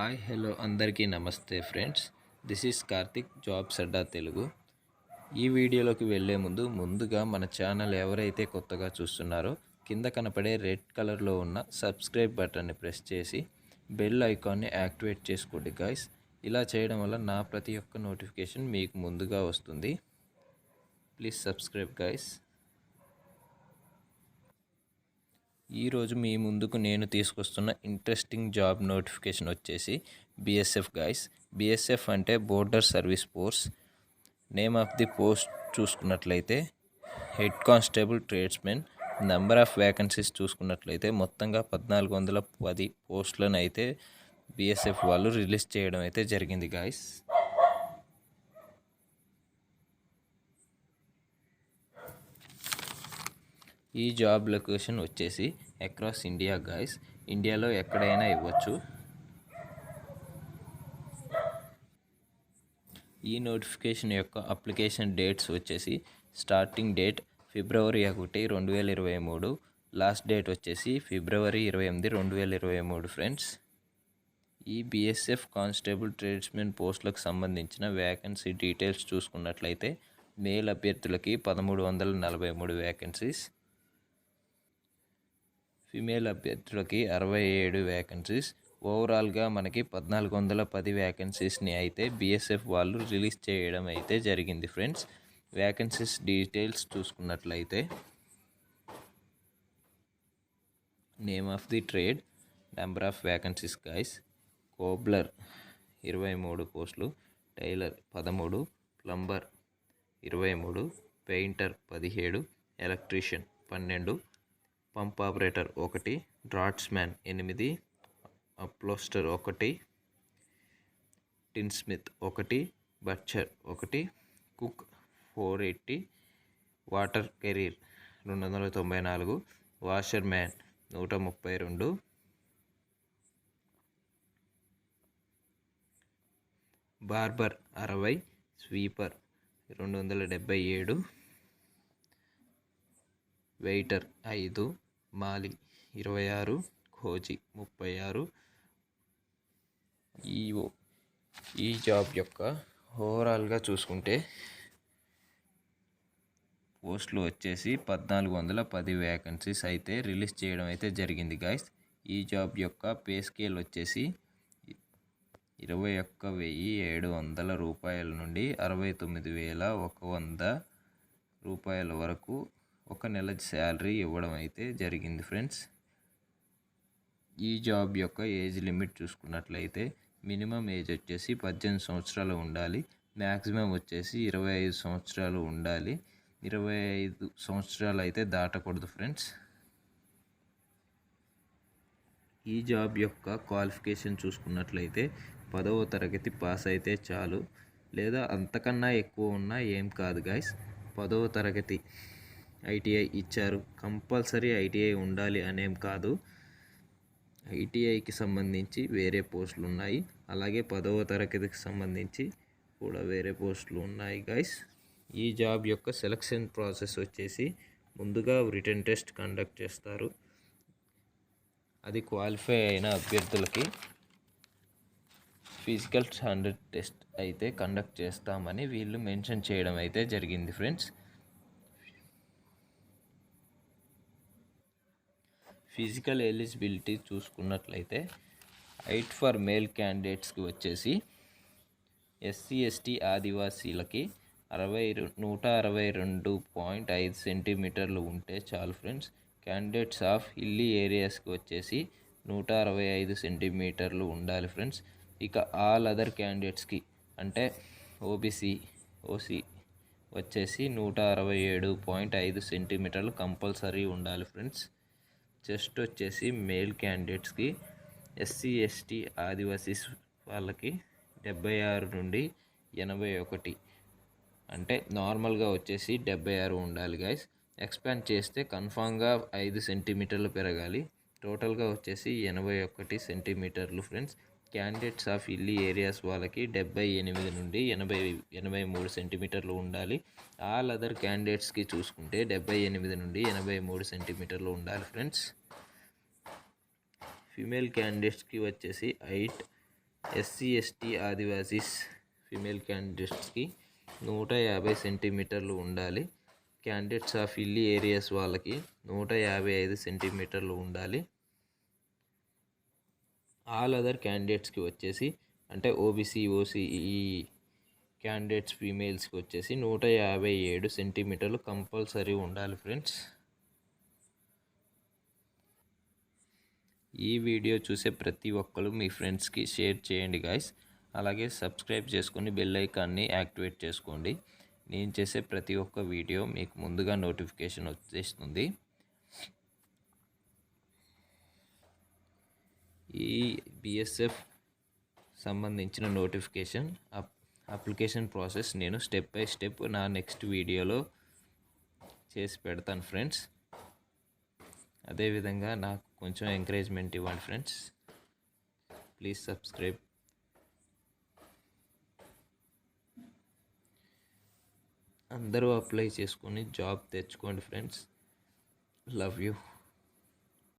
Hi hello అందరికీ నమస్తే friends. This is Karthik, jobs Adda Telugu. ఈ వీడియోలోకి వెళ్ళే ముందుగా మన ఛానల్ ఎవరైతే కొత్తగా చూస్తున్నారో కింద కనపడే రెడ్ కలర్లో ఉన్న సబ్స్క్రైబ్ బటన్ని ప్రెస్ చేసి బెల్ ఐకాన్ని యాక్టివేట్ చేసుకోండి గైస్. ఇలా చేయడం వల్ల నా ప్రతి ఒక్క నోటిఫికేషన్ మీకు ముందుగా వస్తుంది. Please subscribe guys. ఈరోజు మీ ముందుకు నేను తీసుకొస్తున్న ఇంట్రెస్టింగ్ జాబ్ నోటిఫికేషన్ వచ్చేసి బిఎస్ఎఫ్ గైస్. బిఎస్ఎఫ్ అంటే border service force. Name of the post చూసుకున్నట్లయితే head constable tradesmen. Number of vacancies చూసుకున్నట్లయితే మొత్తంగా 1410 పోస్టులను అయితే బిఎస్ఎఫ్ వాళ్ళు రిలీజ్ చేయడం అయితే జరిగింది గైస్. ఈ జాబ్ లొకేషన్ వచ్చేసి అక్రాస్ ఇండియా గైస్. ఇండియాలో ఎక్కడైనా ఇవ్వచ్చు. ఈ నోటిఫికేషన్ యొక్క అప్లికేషన్ డేట్స్ వచ్చేసి starting date February 1, 2023, last date వచ్చేసి February 28, 2023 ఫ్రెండ్స్. ఈ బిఎస్ఎఫ్ కానిస్టేబుల్ ట్రేడ్స్మెన్ పోస్టులకు సంబంధించిన వ్యాకెన్సీ డీటెయిల్స్ చూసుకున్నట్లయితే మేల్ అభ్యర్థులకి 1343 వ్యాకెన్సీస్, ఫిమేల్ అభ్యర్థులకి 67 వ్యాకెన్సీస్. ఓవరాల్గా మనకి 1410 వ్యాకెన్సీస్ని అయితే బిఎస్ఎఫ్ వాళ్ళు రిలీజ్ చేయడం అయితే జరిగింది ఫ్రెండ్స్. వ్యాకెన్సీస్ డీటెయిల్స్ చూసుకున్నట్లయితే name of the trade, number of vacancies guys. Cobbler 23 పోస్టులు, tailor 13, plumber 23, painter 17, electrician 12, pump operator 1, draughtsman 8, upholster 1, tinsmith 1, butcher 1, cook 480, water carrier 294, washerman 132, barber 60, sweeper 277, waiter 5, మాలి 26, ఖోజీ 36. ఈ job యొక్క ఓవరాల్గా చూసుకుంటే పోస్టులు వచ్చేసి 1410 వ్యాకెన్సీస్ అయితే రిలీజ్ చేయడం అయితే జరిగింది గైస్. ఈ జాబ్ యొక్క పే స్కేల్ వచ్చేసి 21,700 రూపాయల నుండి 69,100 రూపాయల వరకు ఒక నెల శాలరీ ఇవ్వడం అయితే జరిగింది ఫ్రెండ్స్. ఈ జాబ్ యొక్క ఏజ్ లిమిట్ చూసుకున్నట్లయితే మినిమం ఏజ్ వచ్చేసి 18 సంవత్సరాలు ఉండాలి. మ్యాక్సిమం వచ్చేసి 25 సంవత్సరాలు ఉండాలి. 25 సంవత్సరాలు అయితే దాటకూడదు ఫ్రెండ్స్. ఈ జాబ్ యొక్క క్వాలిఫికేషన్ చూసుకున్నట్లయితే 10వ తరగతి పాస్ అయితే చాలు, లేదా అంతకన్నా ఎక్కువ ఉన్నా ఏం కాదు గైస్. 10వ తరగతి ఐటీఐ ఇచ్చారు, కంపల్సరీ ఐటీఐ ఉండాలి అనేం కాదు. ఐటీఐకి సంబంధించి వేరే పోస్టులు ఉన్నాయి, అలాగే 10వ తరగతికి సంబంధించి కూడా వేరే పోస్టులు ఉన్నాయి గైస్. ఈ జాబ్ యొక్క సెలక్షన్ ప్రాసెస్ వచ్చేసి ముందుగా రిటన్ టెస్ట్ కండక్ట్ చేస్తారు. అది క్వాలిఫై అయిన అభ్యర్థులకి ఫిజికల్ స్టాండర్డ్ టెస్ట్ అయితే కండక్ట్ చేస్తామని వీళ్ళు మెన్షన్ చేయడం అయితే జరిగింది ఫ్రెండ్స్. ఫిజికల్ ఎలిజిబిలిటీ చూసుకున్నట్లయితే హైట్ ఫర్ మేల్ క్యాండిడేట్స్కి వచ్చేసి ఎస్సీ ఎస్టీ ఆదివాసీలకి 162.5 సెంటీమీటర్లు ఉంటే చాలు ఫ్రెండ్స్. క్యాండిడేట్స్ ఆఫ్ హిల్లీ ఏరియాస్కి వచ్చేసి 165 సెంటీమీటర్లు ఉండాలి ఫ్రెండ్స్. ఇక ఆల్ అదర్ క్యాండిడేట్స్కి అంటే ఓసీ వచ్చేసి 167.5 సెంటీమీటర్లు కంపల్సరీ ఉండాలి ఫ్రెండ్స్. చెస్ట్ వచ్చేసి మేల్ క్యాండిడేట్స్కి ఎస్సీ ఎస్టీ ఆదివాసీస్ వాళ్ళకి 76 నుండి 81, అంటే నార్మల్గా వచ్చేసి 76 ఉండాలి గైస్. ఎక్స్పాండ్ చేస్తే కన్ఫామ్గా 5 సెంటీమీటర్లు పెరగాలి. టోటల్గా వచ్చేసి 81 సెంటీమీటర్లు friends. Candidates of hilly areas వాళ్ళకి 78 నుండి 83 సెంటీమీటర్లు ఉండాలి. ఆల్ అదర్ క్యాండిడేట్స్కి చూసుకుంటే 78 నుండి 83 సెంటీమీటర్లు ఉండాలి ఫ్రెండ్స్. ఫీమేల్ క్యాండిడేట్స్కి వచ్చేసి height SC ST Adivasis female క్యాండిడేట్స్కి 150 సెంటీమీటర్లు ఉండాలి. క్యాండిడేట్స్ ఆఫ్ హిల్లీ ఏరియాస్ వాళ్ళకి 155 సెంటీమీటర్లు ఉండాలి. ఆల్ అదర్ క్యాండిడేట్స్కి వచ్చేసి అంటే ఓబీసీ ఓసీఈ క్యాండిడేట్స్ ఫీమేల్స్కి వచ్చేసి 157 సెంటీమీటర్లు కంపల్సరీ ఉండాలి ఫ్రెండ్స్. ఈ వీడియో చూసే ప్రతి ఒక్కరు మీ ఫ్రెండ్స్కి షేర్ చేయండి గాయ్స్. అలాగే సబ్స్క్రైబ్ చేసుకొని బెల్ ఐకాన్ని యాక్టివేట్ చేసుకోండి. నేను చేసే ప్రతి ఒక్క వీడియో మీకు ముందుగా నోటిఫికేషన్ వచ్చేస్తుంది. ఈ బిఎస్ఎఫ్ సంబంధించిన నోటిఫికేషన్ అప్లికేషన్ ప్రాసెస్ నేను స్టెప్ బై స్టెప్ నా నెక్స్ట్ వీడియోలో చేసి పెడతాను ఫ్రెండ్స్. అదేవిధంగా నాకు కొంచెం ఎంకరేజ్మెంట్ ఇవ్వండి ఫ్రెండ్స్. Please subscribe. అందరూ అప్లై చేసుకొని జాబ్ తెచ్చుకోండి ఫ్రెండ్స్. Love you.